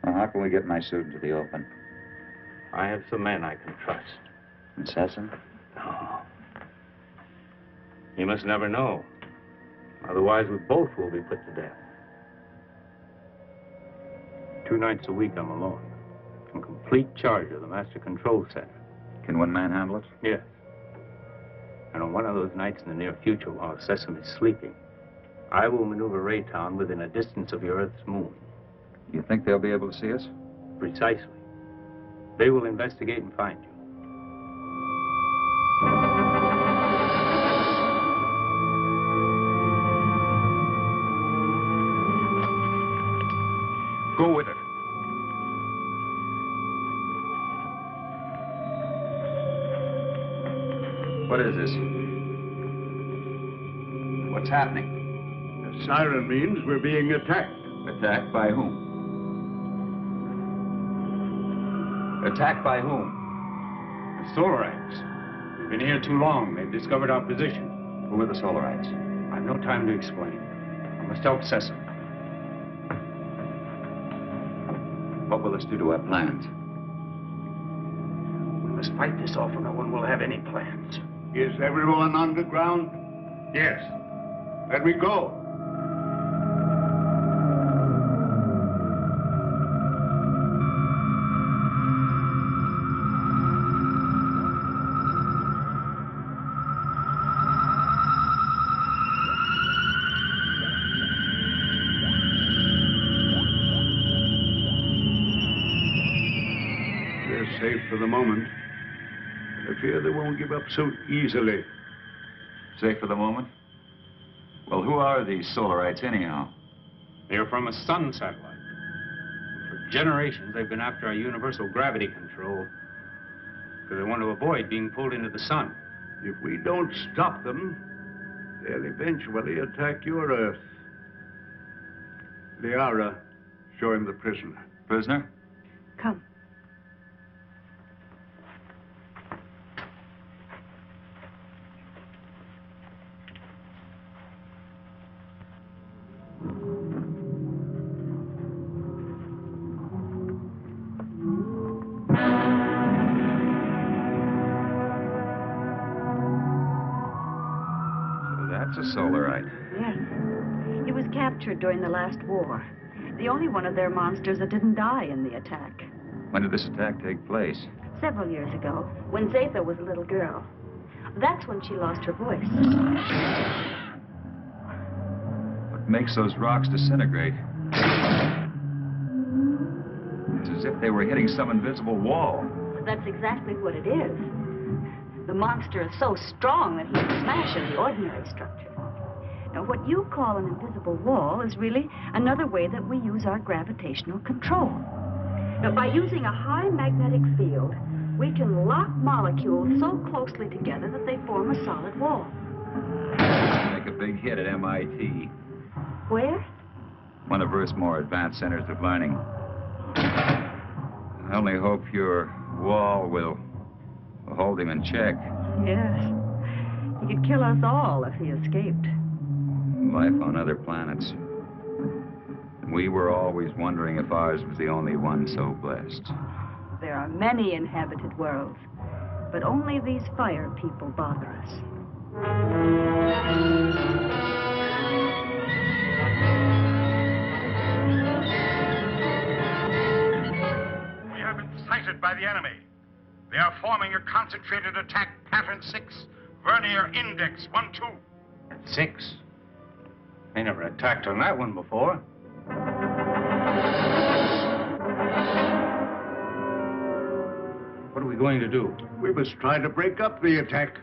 Well, how can we get my suit into the open? I have some men I can trust. Assassin? No. You must never know. Otherwise, we both will be put to death. 2 nights a week, I'm alone. In complete charge of the Master Control Center. Can one man handle it? Yes. And on one of those nights in the near future, while Sesame is sleeping, I will maneuver Raytown within a distance of your Earth's moon. You think they'll be able to see us? Precisely. They will investigate and find you. Go with it. What is this? What's happening? The siren means we're being attacked. Attacked by whom? Attacked by whom? The Solarites. We've been here too long. They've discovered our position. Who are the Solarites? I've no time to explain. I must help Sesame. What will this do to our plans? We must fight this off or no one will have any plans. Is everyone underground? Yes. Then we go. moment. I fear they won't give up so easily. Safe for the moment? Well, who are these Solarites anyhow? They're from a sun satellite. For generations, they've been after our universal gravity control because they want to avoid being pulled into the sun. If we don't stop them, they'll eventually attack your Earth. Liara, show him the prisoner. Prisoner? Come. That's a Solarite. Yes. He was captured during the last war. The only one of their monsters that didn't die in the attack. When did this attack take place? Several years ago, when Zatha was a little girl. That's when she lost her voice. What makes those rocks disintegrate? It's as if they were hitting some invisible wall. That's exactly what it is. The monster is so strong that he can smash any ordinary structure. Now, what you call an invisible wall is really another way that we use our gravitational control. Now, by using a high magnetic field, we can lock molecules so closely together that they form a solid wall. Make a big hit at MIT. Where? One of Earth's more advanced centers of learning. I only hope your wall will hold him in check. Yes. He could kill us all if he escaped. Life on other planets. We were always wondering if ours was the only one so blessed. There are many inhabited worlds, but only these fire people bother us. We have been sighted by the enemy. They are forming a concentrated attack, pattern 6, vernier index 1-2. 6? They never attacked on that one before. What are we going to do? We must try to break up the attack.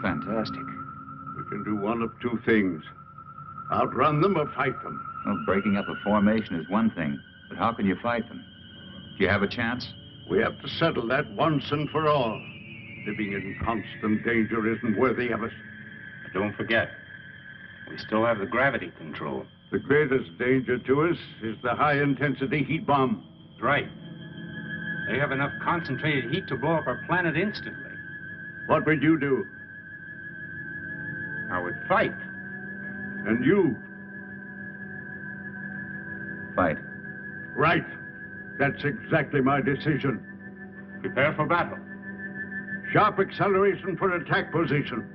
Fantastic. We can do one of two things. Outrun them or fight them. Well, breaking up a formation is one thing, but how can you fight them? Do you have a chance? We have to settle that once and for all. Living in constant danger isn't worthy of us. But don't forget, we still have the gravity control. The greatest danger to us is the high-intensity heat bomb. That's right. They have enough concentrated heat to blow up our planet instantly. What would you do? I would fight. And you? Fight. Right. That's exactly my decision. Prepare for battle. Sharp acceleration for attack position.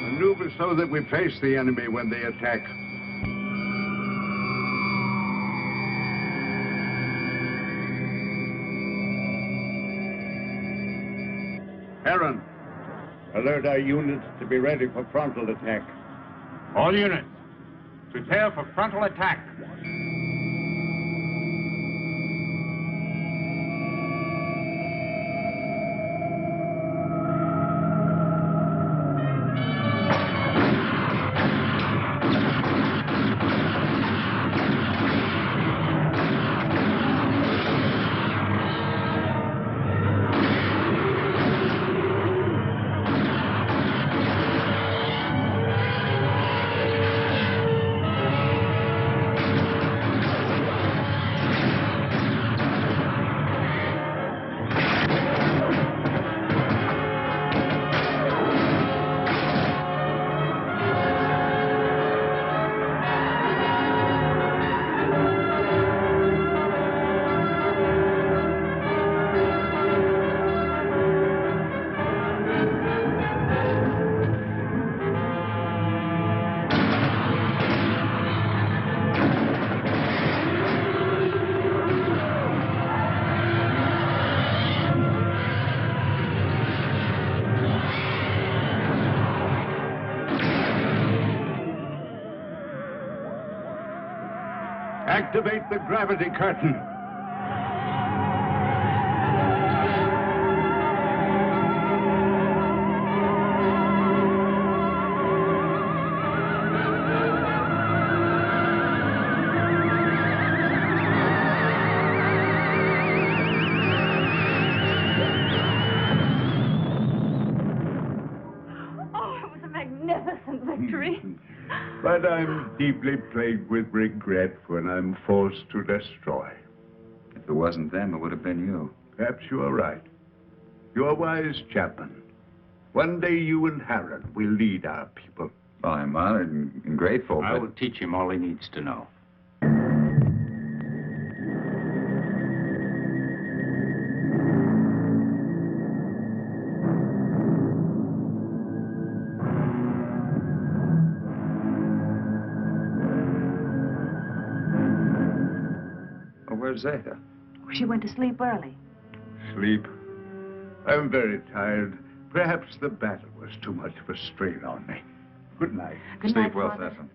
Maneuver so that we face the enemy when they attack. Aaron, Alert our units to be ready for frontal attack. All units, prepare for frontal attack. Activate the gravity curtain. Oh, it was a magnificent victory. But I'm deeply plagued with regret when I'm forced to destroy. If it wasn't them, it would have been you. Perhaps you are right. You're wise, Chapman. One day you and Harold will lead our people. Well, I'm honored and grateful, I but... will teach him all he needs to know. Oh, where's Zeta? She went to sleep early. Sleep. I'm very tired. Perhaps the battle was too much of a strain on me. Good night. Good Sleep night, well, Father. Stefan.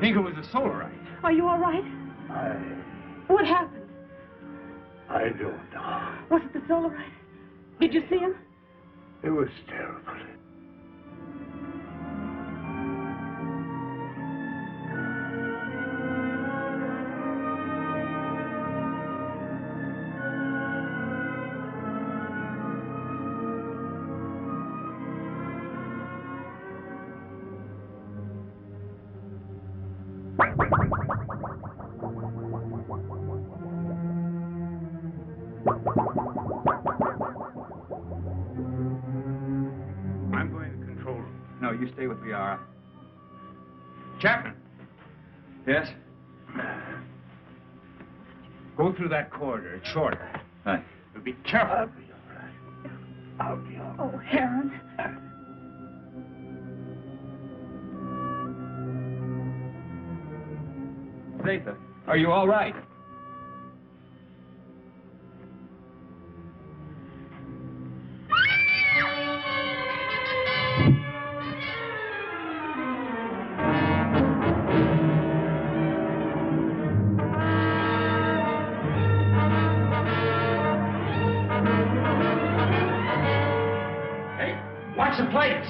think it was a Solarite. Are you all right? What happened? I don't know. Was it the Solarite? Did you see him? It was terrible. I'm going to the control room. No, you stay with Liara. Chapman. Yes? Go through that corridor. It's shorter. Right. But be careful. I'll be all right. Oh, Heron. Zatha, are you all right? Hey, watch the plates!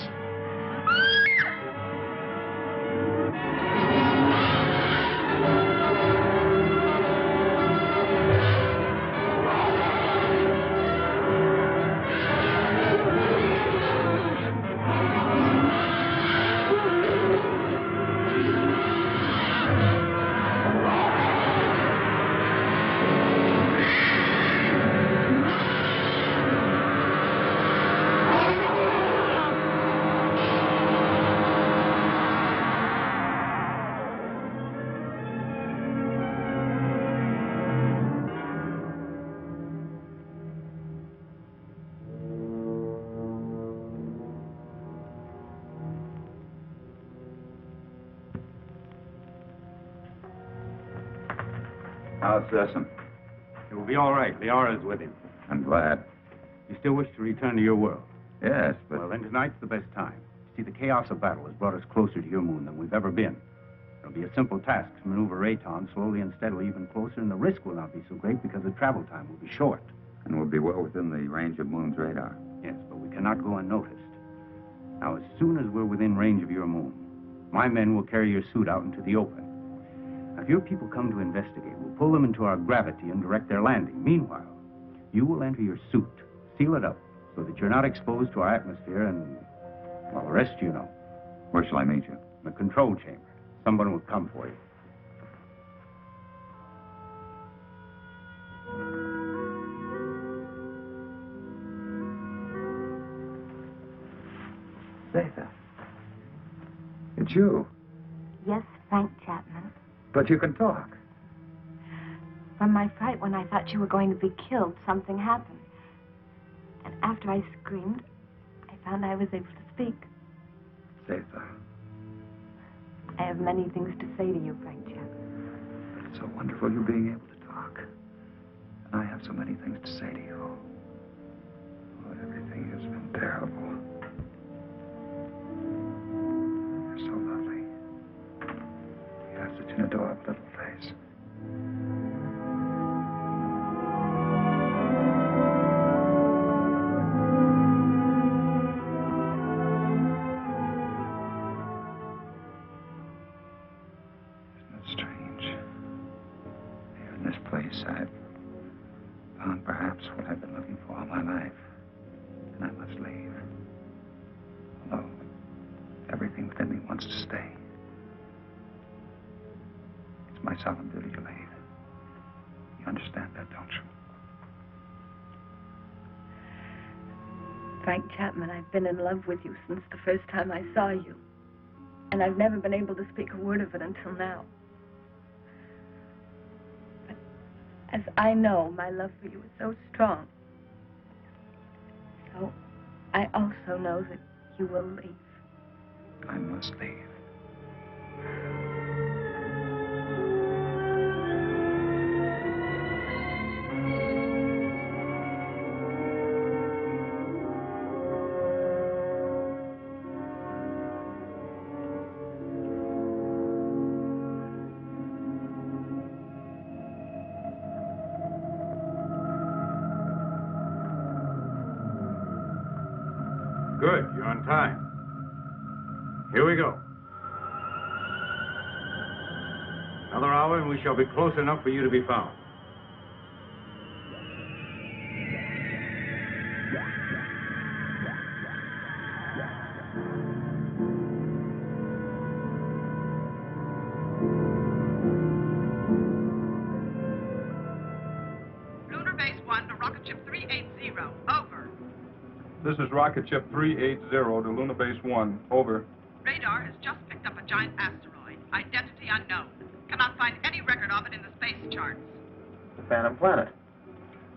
How's Sessom? It will be all right. Liara's with him. I'm glad. You still wish to return to your world? Yes, but... Well, then tonight's the best time. See, the chaos of battle has brought us closer to your moon than we've ever been. It'll be a simple task to maneuver Rayton slowly and steadily even closer, and the risk will not be so great because the travel time will be short. And we'll be well within the range of Moon's radar. Yes, but we cannot go unnoticed. Now, as soon as we're within range of your moon, my men will carry your suit out into the open. Now, if your people come to investigate, we'll pull them into our gravity and direct their landing. Meanwhile, you will enter your suit, seal it up, so that you're not exposed to our atmosphere, and, well, the rest you know. Where shall I meet you? In the control chamber. Someone will come for you. Zatha. It's you. Yes, Frank Chapman. But you can talk. From my fright when I thought you were going to be killed, something happened. And after I screamed, I found I was able to speak. Zatha. I have many things to say to you, Frank Chapman. It's so wonderful you being able to talk. And I have so many things to say to you. Oh, everything has been terrible. You're so lovely. You have such an adorable little face. I've found perhaps what I've been looking for all my life. And I must leave. Although everything within me wants to stay. It's my solemn duty to leave. You understand that, don't you? Frank Chapman, I've been in love with you since the first time I saw you. And I've never been able to speak a word of it until now. As I know, my love for you is so strong. So, I also know that you will leave. I must leave. Good, you're on time. Here we go. Another hour and we shall be close enough for you to be found. Lunar Base 1 to Rocket Ship 380. Over. This is Rocket Ship 380 to Lunar Base 1. Over. Radar has just picked up a giant asteroid. Identity unknown. Cannot find any record of it in the space charts. The Phantom Planet.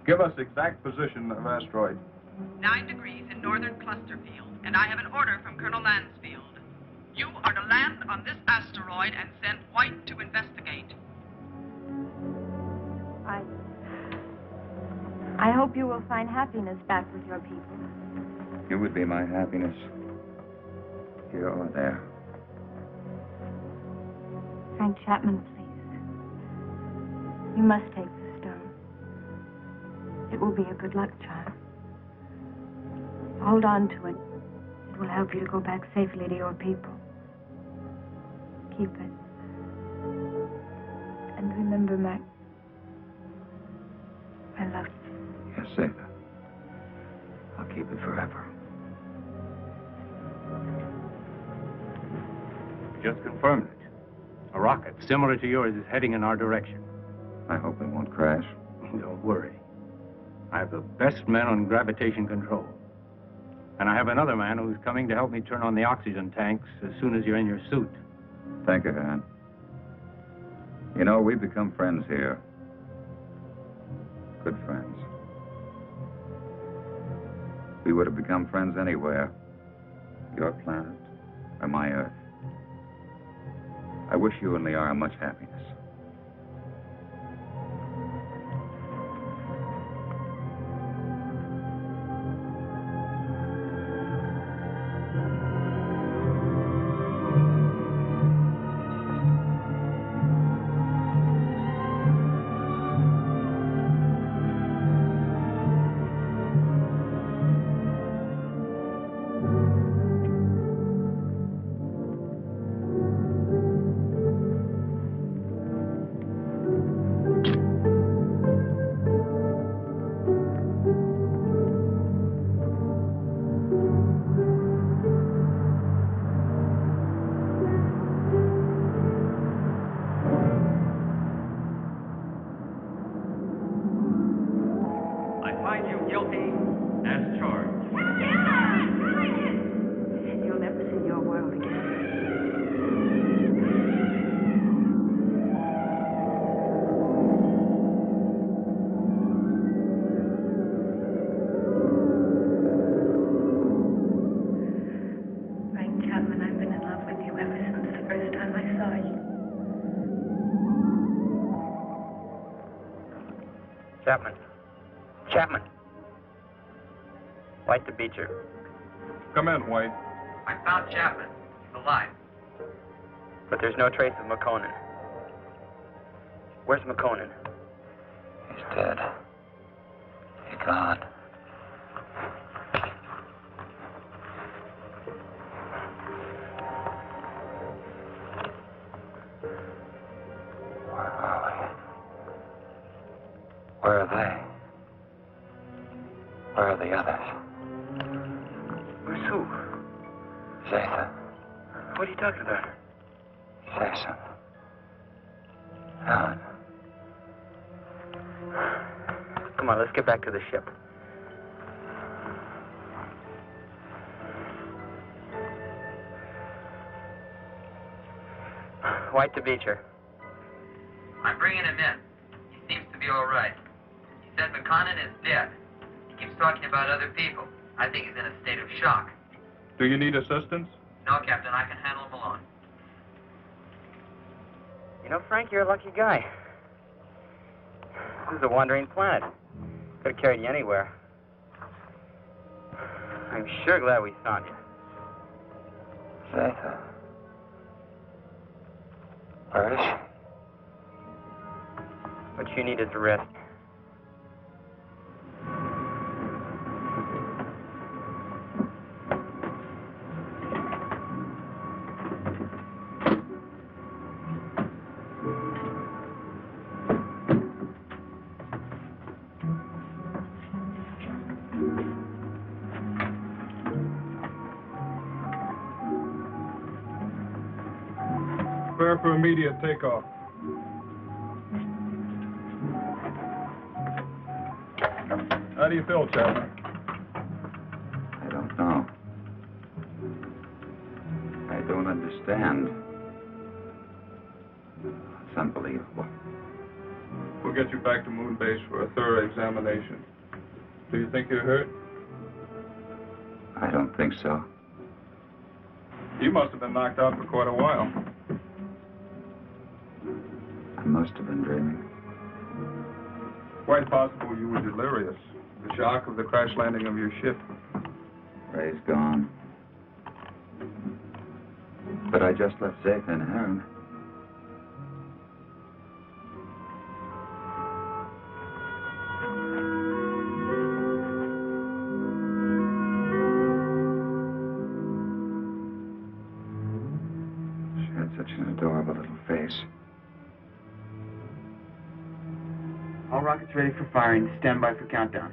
Give us exact position of asteroid. 9 degrees in northern cluster field, and I have an order from Colonel Lansfield. You are to land on this asteroid and send White to investigate. I hope you will find happiness back with your people. You would be my happiness. Here or there. Frank Chapman, please. You must take the stone. It will be a good luck charm. Hold on to it. It will help you to go back safely to your people. Keep it. And remember, Mac, I love you. Yes, Zeta. I'll keep it forever. Just confirmed it. A rocket similar to yours is heading in our direction. I hope it won't crash. Don't worry. I have the best men on gravitation control. And I have another man who's coming to help me turn on the oxygen tanks as soon as you're in your suit. Thank you, Han. You know, we've become friends here. Good friends. We would have become friends anywhere. Your planet or my Earth. I wish you and Liara much happiness. Chapman. Chapman. White to Beecher. Come in, White. I found Chapman. He's alive. But there's no trace of McConan. Where's McConan? He's dead. He's gone. Where are we? Where are they? Where are the others? Where's who? Zeta. What are you talking about? Say something. Helen. Come on, let's get back to the ship. White to Beecher. I'm bringing him in. He seems to be all right. He said McConan is dead. He keeps talking about other people. I think he's in a state of shock. Do you need assistance? No, Captain, I can handle him alone. You know, Frank, you're a lucky guy. This is a wandering planet. Could have carried you anywhere. I'm sure glad we found you. Zeta. Where is she? What you need is a rest. Prepare for immediate takeoff. How do you feel, Chapman? I don't know. I don't understand. It's unbelievable. We'll get you back to Moon Base for a thorough examination. Do you think you're hurt? I don't think so. You must have been knocked out for quite a while. I must have been dreaming. Quite possible you were delirious. The shock of the crash landing of your ship. Ray's gone. But I just left Zeta and Heron. She had such an adorable little face. All rockets ready for firing. Stand by for countdown.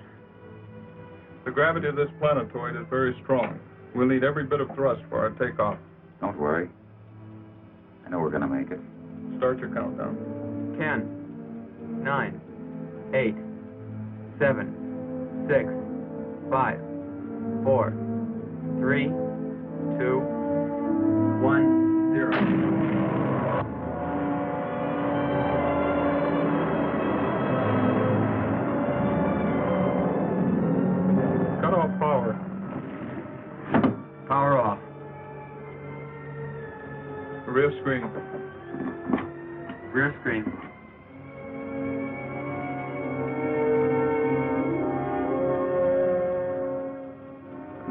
The gravity of this planetoid is very strong. We'll need every bit of thrust for our takeoff. Don't worry. I know we're gonna make it. Start your countdown. 10, 9, 8, 7, 6, 5, 4, 3, 2, 1, 0. Cut off power. Power off. Rear screen. Rear screen.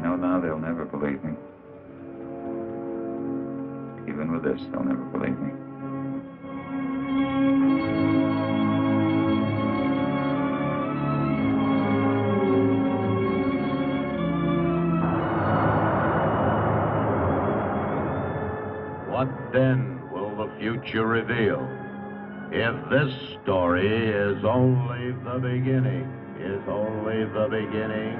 No, now they'll never believe me. Even with this, they'll never believe me. What then will the future reveal? If this story is only the beginning, only the beginning.